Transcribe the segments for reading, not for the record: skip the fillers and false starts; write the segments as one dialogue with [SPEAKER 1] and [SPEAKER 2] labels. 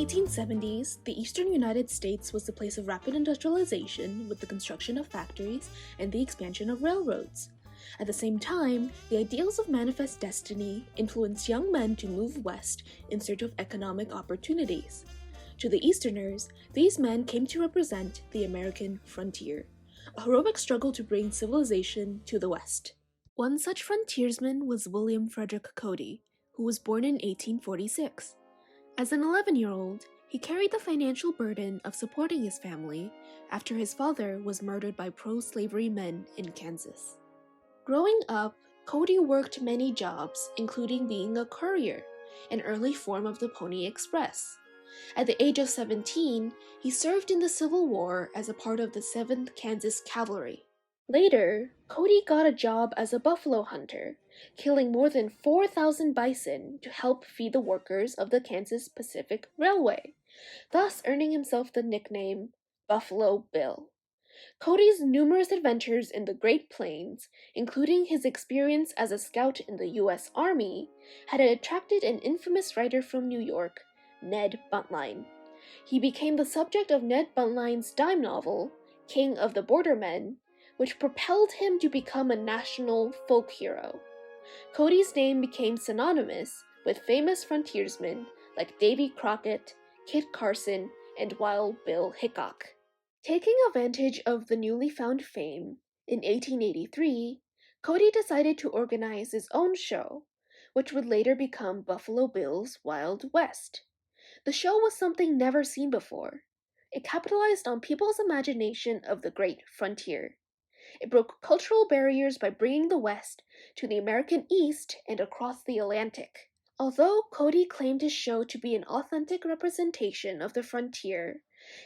[SPEAKER 1] 1870s, the eastern United States was the place of rapid industrialization with the construction of factories and the expansion of railroads. At the same time, the ideals of manifest destiny influenced young men to move west in search of economic opportunities. To the Easterners, these men came to represent the American frontier, a heroic struggle to bring civilization to the West. One such frontiersman was William Frederick Cody, who was born in 1846. As an 11-year-old, he carried the financial burden of supporting his family after his father was murdered by pro-slavery men in Kansas. Growing up, Cody worked many jobs, including being a courier, an early form of the Pony Express. At the age of 17, he served in the Civil War as a part of the 7th Kansas Cavalry. Later, Cody got a job as a buffalo hunter, killing more than 4,000 bison to help feed the workers of the Kansas Pacific Railway, thus earning himself the nickname Buffalo Bill. Cody's numerous adventures in the Great Plains, including his experience as a scout in the U.S. Army, had attracted an infamous writer from New York, Ned Buntline. He became the subject of Ned Buntline's dime novel, King of the Bordermen, which propelled him to become a national folk hero. Cody's name became synonymous with famous frontiersmen like Davy Crockett, Kit Carson, and Wild Bill Hickok. Taking advantage of the newly found fame, in 1883, Cody decided to organize his own show, which would later become Buffalo Bill's Wild West. The show was something never seen before. It capitalized on people's imagination of the great frontier. It broke cultural barriers by bringing the West to the American East and across the Atlantic. Although Cody claimed his show to be an authentic representation of the frontier,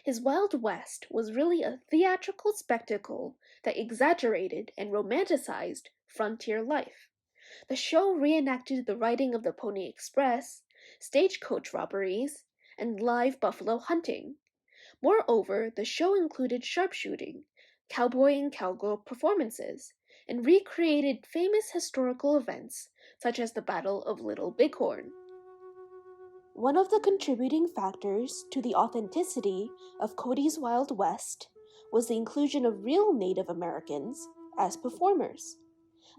[SPEAKER 1] his Wild West was really a theatrical spectacle that exaggerated and romanticized frontier life. The show reenacted the riding of the Pony Express, stagecoach robberies, and live buffalo hunting. Moreover, the show included sharpshooting, cowboy and cowgirl performances, and recreated famous historical events such as the Battle of Little Bighorn. One of the contributing factors to the authenticity of Cody's Wild West was the inclusion of real Native Americans as performers.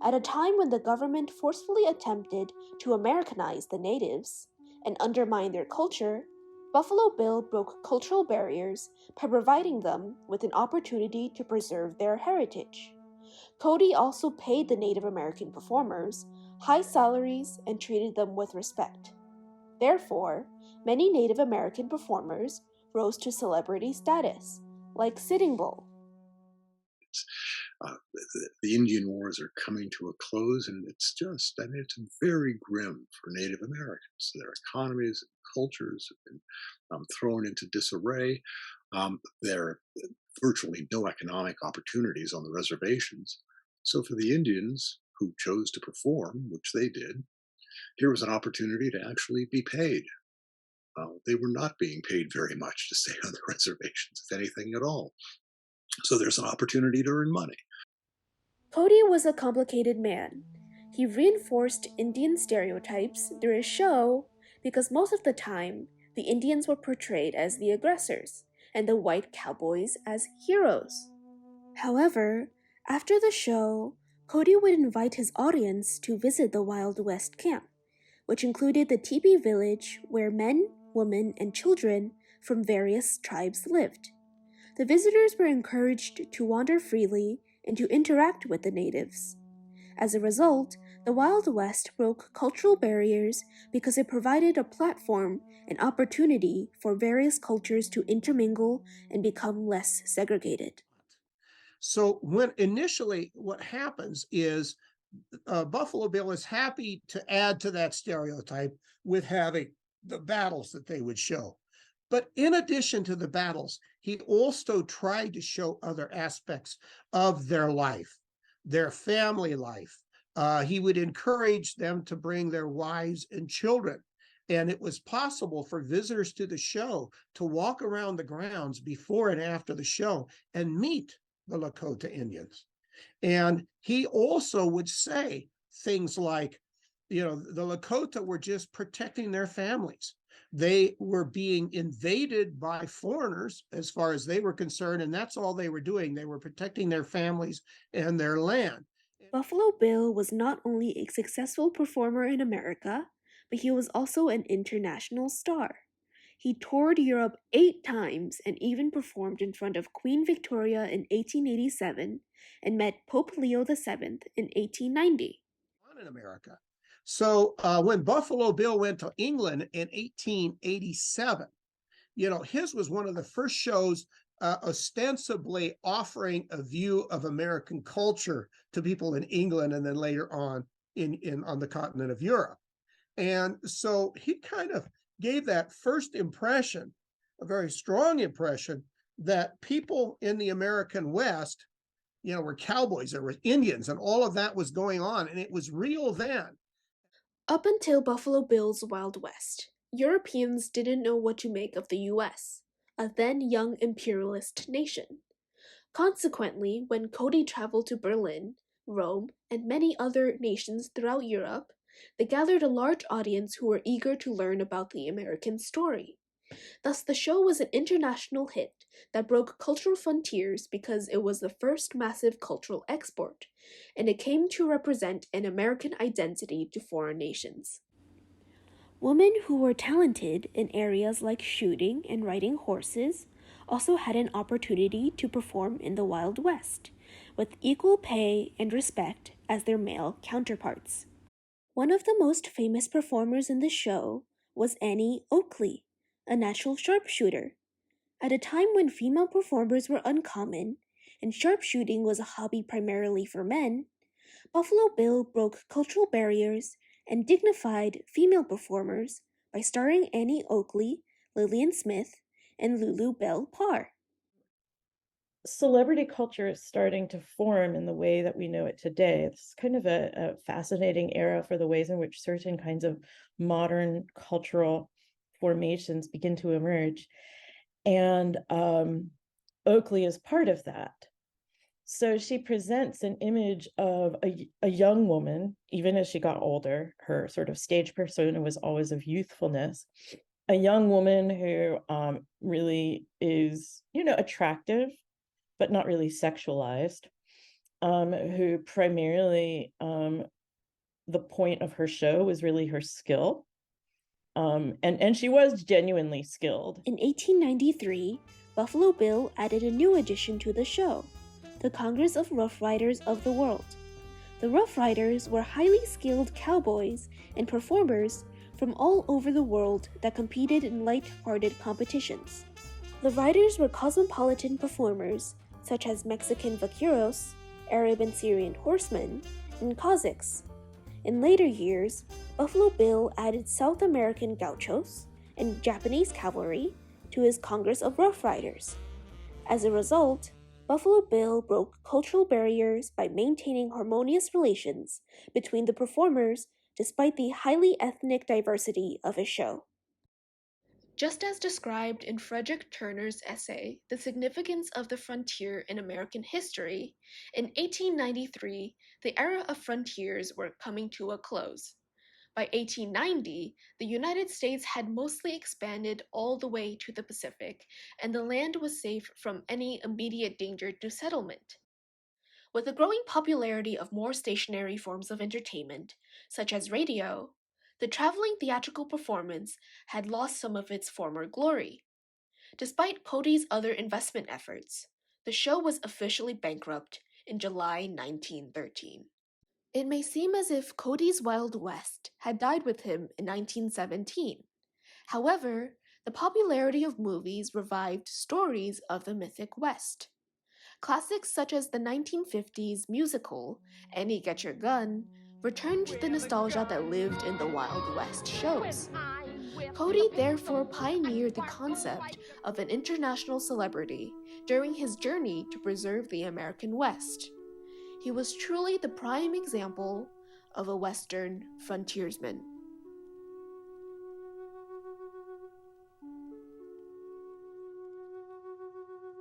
[SPEAKER 1] At a time when the government forcefully attempted to Americanize the natives and undermine their culture, Buffalo Bill broke cultural barriers by providing them with an opportunity to preserve their heritage. Cody also paid the Native American performers high salaries and treated them with respect. Therefore, many Native American performers rose to celebrity status, like Sitting Bull.
[SPEAKER 2] The Indian Wars are coming to a close, and it's very grim for Native Americans. Their economies and cultures have been thrown into disarray. There are virtually no economic opportunities on the reservations. So for the Indians who chose to perform, which they did, here was an opportunity to actually be paid. They were not being paid very much to stay on the reservations, if anything at all. So there's an opportunity to earn money.
[SPEAKER 1] Cody was a complicated man. He reinforced Indian stereotypes through his show because most of the time, the Indians were portrayed as the aggressors and the white cowboys as heroes. However, after the show, Cody would invite his audience to visit the Wild West camp, which included the teepee village where men, women, and children from various tribes lived. The visitors were encouraged to wander freely and to interact with the natives. As a result, the Wild West broke cultural barriers because it provided a platform and opportunity for various cultures to intermingle and become less segregated.
[SPEAKER 3] So when initially what happens is Buffalo Bill is happy to add to that stereotype with having the battles that they would show. But in addition to the battles, he also tried to show other aspects of their life, their family life. He would encourage them to bring their wives and children. And it was possible for visitors to the show to walk around the grounds before and after the show and meet the Lakota Indians. And he also would say things like, the Lakota were just protecting their families. They were being invaded by foreigners as far as they were concerned, and that's all they were doing. They were protecting their families and their land.
[SPEAKER 1] Buffalo Bill was not only a successful performer in America, but he was also an international star. He toured Europe 8 times and even performed in front of Queen Victoria in 1887 and met Pope Leo VII in 1890.
[SPEAKER 3] In America. So when Buffalo Bill went to England in 1887, his was one of the first shows ostensibly offering a view of American culture to people in England and then later on on the continent of Europe. And so he kind of gave that first impression, a very strong impression, that people in the American West, were cowboys, there were Indians, and all of that was going on, and it was real then.
[SPEAKER 1] Up until Buffalo Bill's Wild West, Europeans didn't know what to make of the US, a then young imperialist nation. Consequently, when Cody traveled to Berlin, Rome, and many other nations throughout Europe, they gathered a large audience who were eager to learn about the American story. Thus, the show was an international hit that broke cultural frontiers because it was the first massive cultural export, and it came to represent an American identity to foreign nations. Women who were talented in areas like shooting and riding horses also had an opportunity to perform in the Wild West, with equal pay and respect as their male counterparts. One of the most famous performers in the show was Annie Oakley, a natural sharpshooter. At a time when female performers were uncommon, and sharpshooting was a hobby primarily for men, Buffalo Bill broke cultural barriers and dignified female performers by starring Annie Oakley, Lillian Smith, and Lulu Bell Parr.
[SPEAKER 4] Celebrity culture is starting to form in the way that we know it today. It's kind of a fascinating era for the ways in which certain kinds of modern cultural formations begin to emerge. And Oakley is part of that. So she presents an image of a young woman, even as she got older. Her sort of stage persona was always of youthfulness. A young woman who really is, attractive, but not really sexualized, who primarily, the point of her show was really her skill. And she was genuinely skilled.
[SPEAKER 1] In 1893, Buffalo Bill added a new addition to the show, the Congress of Rough Riders of the World. The Rough Riders were highly skilled cowboys and performers from all over the world that competed in light-hearted competitions. The riders were cosmopolitan performers such as Mexican vaqueros, Arab and Syrian horsemen, and Cossacks. In later years, Buffalo Bill added South American gauchos and Japanese cavalry to his Congress of Rough Riders. As a result, Buffalo Bill broke cultural barriers by maintaining harmonious relations between the performers despite the highly ethnic diversity of his show. Just as described in Frederick Turner's essay, The Significance of the Frontier in American History, in 1893, the era of frontiers were coming to a close. By 1890, the United States had mostly expanded all the way to the Pacific, and the land was safe from any immediate danger to settlement. With the growing popularity of more stationary forms of entertainment, such as radio, the traveling theatrical performance had lost some of its former glory. Despite Cody's other investment efforts, the show was officially bankrupt in July 1913. It may seem as if Cody's Wild West had died with him in 1917. However, the popularity of movies revived stories of the Mythic West. Classics such as the 1950s musical Annie Get Your Gun returned the nostalgia that lived in the Wild West shows. Cody therefore pioneered the concept of an international celebrity during his journey to preserve the American West. He was truly the prime example of a Western frontiersman.